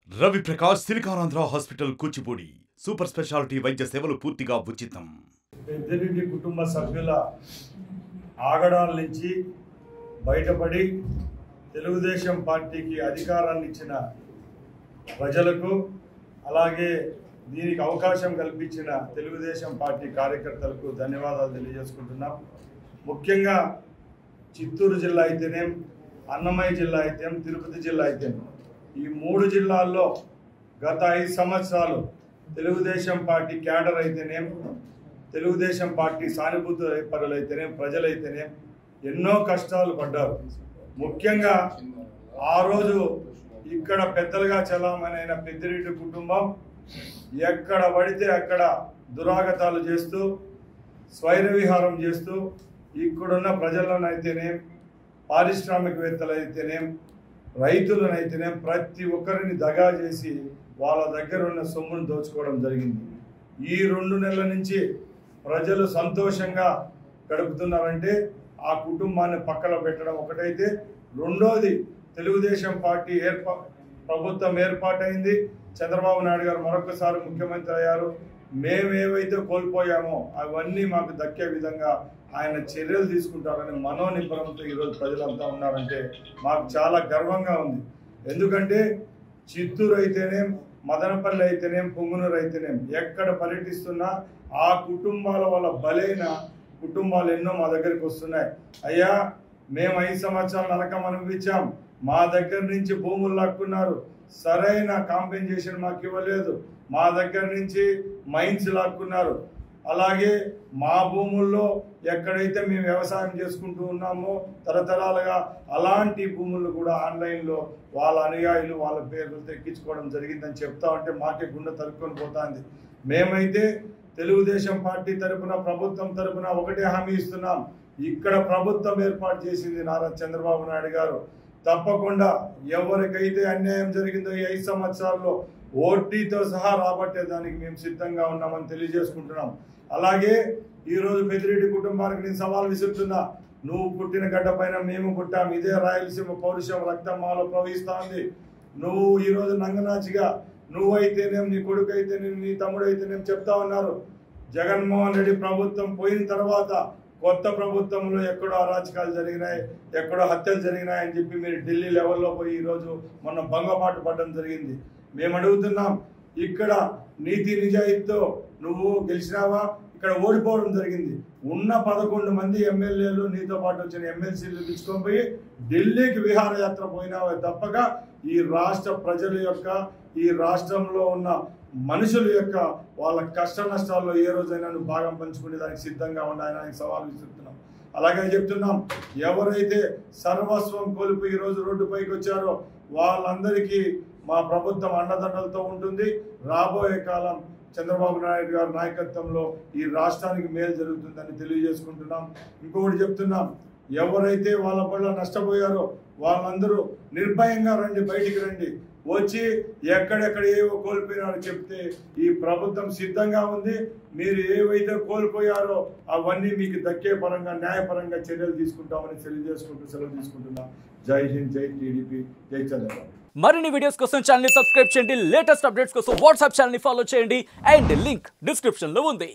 Ravi Prakash Siliconandhra hospital Kuchipudi super speciality వైద్య సేవలు పూర్తిగా ఉచితం. పెద్దిరెడ్డి కుటుంబ సభ్యుల ఆగడాల నుంచి బయటపడి తెలుగుదేశం పార్టీకి అధికారాన్ని ఇచ్చిన ప్రజలకు అలాగే దీనికి అవకాశం కల్పించిన తెలుగుదేశం పార్టీ కార్యకర్తలకు ధన్యవాదాలు తెలియజేసుకుంటున్నాం. ముఖ్యంగా చిత్తూరు జిల్లా అయితేనేం, అన్నమయ్య జిల్లా అయితేనేం, తిరుపతి జిల్లా అయితేనేం, ఈ 3 జిల్లాల్లో గత 5 సంవత్సరాలు తెలుగుదేశం పార్టీ క్యాడర్ అయితేనేం, తెలుగుదేశం పార్టీ సానుభూతి పరులైతేనేం, ప్రజలైతేనేం ఎన్నో కష్టాలు పడ్డారు. ముఖ్యంగా ఆ రోజు ఇక్కడ పెద్దలుగా చలామణైన పెద్దిరెడ్డి కుటుంబం ఎక్కడ పడితే అక్కడ దురాగతాలు చేస్తూ, స్వైర విహారం చేస్తూ ఇక్కడున్న ప్రజలను అయితేనేం, పారిశ్రామికవేత్తలు అయితేనేం, రైతులనైతేనే ప్రతి ఒక్కరిని దగా చేసి వాళ్ళ దగ్గర ఉన్న సొమ్మును దోచుకోవడం జరిగింది. ఈ 2 నెలల నుంచి ప్రజలు సంతోషంగా గడుపుతున్నారంటే ఆ కుటుంబాన్ని పక్కన పెట్టడం ఒకటైతే, రెండోది తెలుగుదేశం పార్టీ ప్రభుత్వం ఏర్పాటైంది. చంద్రబాబు నాయుడు గారు మరొకసారి ముఖ్యమంత్రి అయ్యారు. మేమేవైతే కోల్పోయామో అవన్నీ మాకు దక్కే విధంగా ఆయన చర్యలు తీసుకుంటారని మనోనిబ్బరంతో ఈరోజు ప్రజలంతా ఉన్నారంటే మాకు చాలా గర్వంగా ఉంది. ఎందుకంటే చిత్తూరు అయితేనేం, మదనపల్లి అయితేనేం, పొంగునూరు అయితేనేం ఎక్కడ పర్యటిస్తున్నా ఆ కుటుంబాల వల్ల బలైన కుటుంబాలు ఎన్నో మా దగ్గరికి వస్తున్నాయి. అయ్యా, మేము 5 సంవత్సరాలు నరకం అనిపించాం, మా దగ్గర నుంచి భూములు లాక్కున్నారు, సరైన కాంపెన్సేషన్ మాకు ఇవ్వలేదు, మా దగ్గర నుంచి మైన్స్ లాక్కున్నారు, అలాగే మా భూముల్లో ఎక్కడైతే మేము వ్యవసాయం చేసుకుంటూ ఉన్నామో తరతరాలుగా అలాంటి భూములు కూడా ఆన్లైన్లో వాళ్ళ అనుయాయులు వాళ్ళ పేర్లతో ఎక్కించుకోవడం జరిగిందని చెప్తా ఉంటే మాకే గుండె తరుక్కొని పోతుంది. మేమైతే తెలుగుదేశం పార్టీ తరఫున, ప్రభుత్వం తరఫున ఒకటే హామీ ఇస్తున్నాం. ఇక్కడ ప్రభుత్వం ఏర్పాటు చేసింది నారా చంద్రబాబు నాయుడు గారు. తప్పకుండా ఎవరికైతే అన్యాయం జరిగిందో ఈ 5 సంవత్సరాల్లో ఓటీతో సహా రాబట్టేదానికి మేము సిద్ధంగా ఉన్నామని తెలియజేసుకుంటున్నాం. అలాగే ఈరోజు పెద్దిరెడ్డి కుటుంబానికి నేను సవాల్ విసురుతున్నా. నువ్వు పుట్టిన గడ్డ పైన మేము పుట్టాం, ఇదే రాయలసీమ పౌరుషం రక్తం మాలో ప్రవహిస్తూ ఉంది. నువ్వు ఈరోజు నంగనాచిగా నువ్వైతేనేం, నీ కొడుకు అయితేనేం, నీ తమ్ముడు అయితేనేం చెప్తా ఉన్నారు. జగన్మోహన్ రెడ్డి ప్రభుత్వం పోయిన తర్వాత కొత్త ప్రభుత్వంలో ఎక్కడో అరాచకాలు జరిగినాయి, ఎక్కడో హత్యలు జరిగినాయి అని చెప్పి మీరు ఢిల్లీ లెవెల్లో పోయి ఈరోజు మొన్న భంగపాటు పడడం జరిగింది. మేము అడుగుతున్నాం, ఇక్కడ నీతి నిజాయితీతో నువ్వు గెలిచినావా? ఇక్కడ ఓడిపోవడం జరిగింది. ఉన్న 11 మంది ఎమ్మెల్యేలు నీతో పాటు వచ్చిన ఎమ్మెల్సీలు తీసుకొని పోయి ఢిల్లీకి విహారయాత్ర పోయినావే తప్పగా ఈ రాష్ట్ర ప్రజల యొక్క, ఈ రాష్ట్రంలో ఉన్న మనుషుల యొక్క వాళ్ళ కష్ట నష్టాల్లో ఏ రోజైనా నువ్వు భాగం పంచుకునే దానికి సిద్ధంగా ఉండాలని ఆయన సవాల్ విసురుతున్నాం. అలాగే చెప్తున్నాం, ఎవరైతే సర్వస్వం కోల్పోయి ఈరోజు రోడ్డుపైకి వచ్చారో వాళ్ళందరికీ మా ప్రభుత్వం అండదండలతో ఉంటుంది. రాబోయే కాలం చంద్రబాబు నాయుడు గారి నాయకత్వంలో ఈ రాష్ట్రానికి మేలు జరుగుతుందని తెలియజేసుకుంటున్నాం. ఇంకొకటి చెప్తున్నాం, ఎవరైతే వాళ్ళ పట్ల నష్టపోయారో వాళ్ళందరూ నిర్భయంగా రండి, బయటికి రండి, వచ్చి ఎక్కడెక్కడ ఏవో కోల్పోయినారో చెప్తే ఈ ప్రభుత్వం సిద్ధంగా ఉంది. మీరు ఏవైతే కోల్పోయారో అవన్నీ మీకు దక్కే పరంగా, న్యాయపరంగా చర్యలు తీసుకుంటామని సెలవు తీసుకుంటున్నాం. జై హింద్, జై టీడీపీ, జై చంద్రబాబు. మరిన్ని వీడియోస్ కోసం ఛానల్ ని సబ్స్క్రైబ్ చేయండి, లేటెస్ట్ అప్డేట్స్ కోసం వాట్సాప్ ఛానల్ ని ఫాలో చేయండి అండ్ లింక్ డిస్క్రిప్షన్ లో ఉంది.